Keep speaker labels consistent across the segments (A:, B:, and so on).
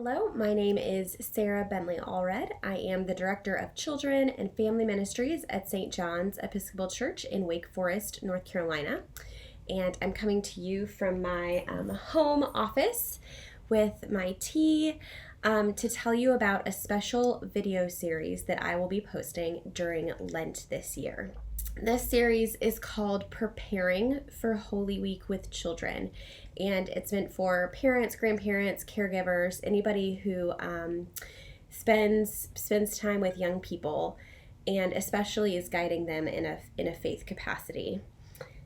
A: Hello, my name is Sarah Bentley Allred. I am the Director of Children and Family Ministries at St. John's Episcopal Church in Wake Forest, North Carolina. And I'm coming to you from my home office with my tea to tell you about a special video series that I will be posting during Lent this year. This series is called Preparing for Holy Week with Children, and it's meant for parents, grandparents, caregivers, anybody who spends time with young people, and especially is guiding them in a faith capacity.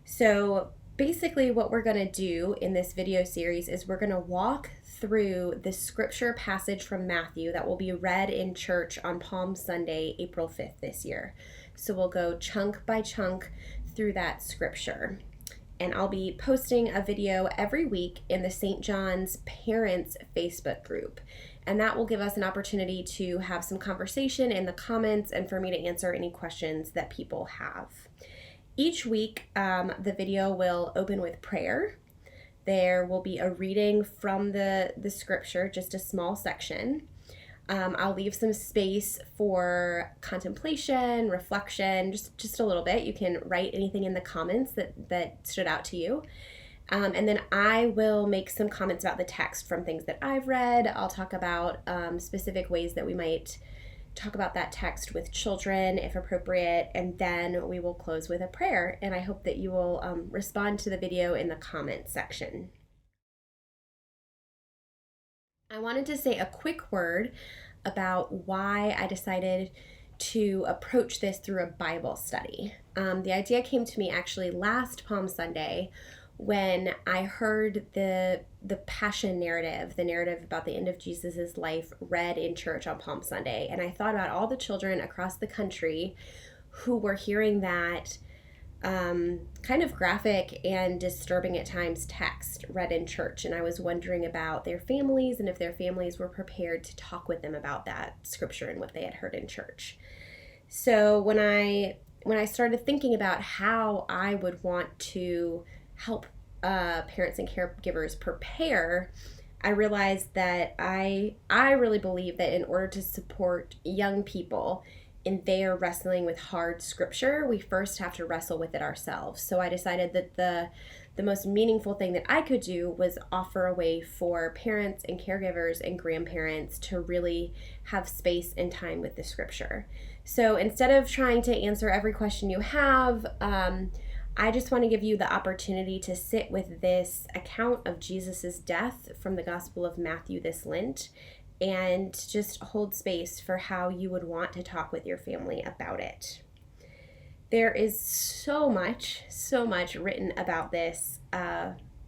A: So basically what we're going to do in this video series is we're going to walk through the scripture passage from Matthew that will be read in church on Palm Sunday, April 5th this year. So we'll go chunk by chunk through that scripture. And I'll be posting a video every week in the St. John's Parents Facebook group. And that will give us an opportunity to have some conversation in the comments and for me to answer any questions that people have. Each week, the video will open with prayer. There will be a reading from the scripture, just a small section. I'll leave some space for contemplation, reflection, just a little bit. You can write anything in the comments that stood out to you. And then I will make some comments about the text from things that I've read. I'll talk about specific ways that we might talk about that text with children, if appropriate, and then we will close with a prayer. And I hope that you will respond to the video in the comments section. I wanted to say a quick word about why I decided to approach this through a Bible study. The idea came to me actually last Palm Sunday when I heard the Passion narrative, the narrative about the end of Jesus's life read in church on Palm Sunday. And I thought about all the children across the country who were hearing that kind of graphic and disturbing at times text read in church. And I was wondering about their families and if their families were prepared to talk with them about that scripture and what they had heard in church. So when I started thinking about how I would want to help parents and caregivers prepare, I realized that I really believe that in order to support young people in their wrestling with hard scripture, we first have to wrestle with it ourselves. So I decided that the most meaningful thing that I could do was offer a way for parents and caregivers and grandparents to really have space and time with the scripture. So instead of trying to answer every question you have, I just want to give you the opportunity to sit with this account of Jesus's death from the Gospel of Matthew this Lent and just hold space for how you would want to talk with your family about it. There is so much written about this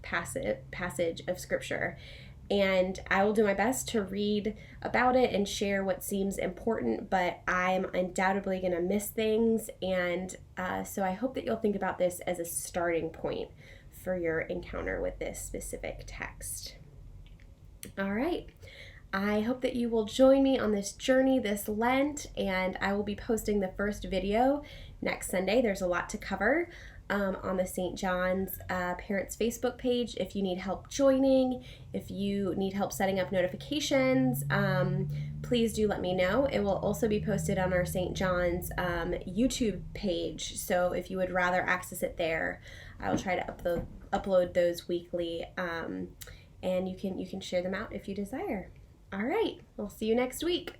A: passage of Scripture, and I will do my best to read about it and share what seems important, but I'm undoubtedly going to miss things, and so I hope that you'll think about this as a starting point for your encounter with this specific text. All right. I hope that you will join me on this journey this Lent, and I will be posting the first video next Sunday. There's a lot to cover on the St. John's Parents Facebook page. If you need help joining, if you need help setting up notifications, please do let me know. It will also be posted on our St. John's YouTube page, so if you would rather access it there, I will try to upload those weekly, and you can share them out if you desire. All right, we'll see you next week.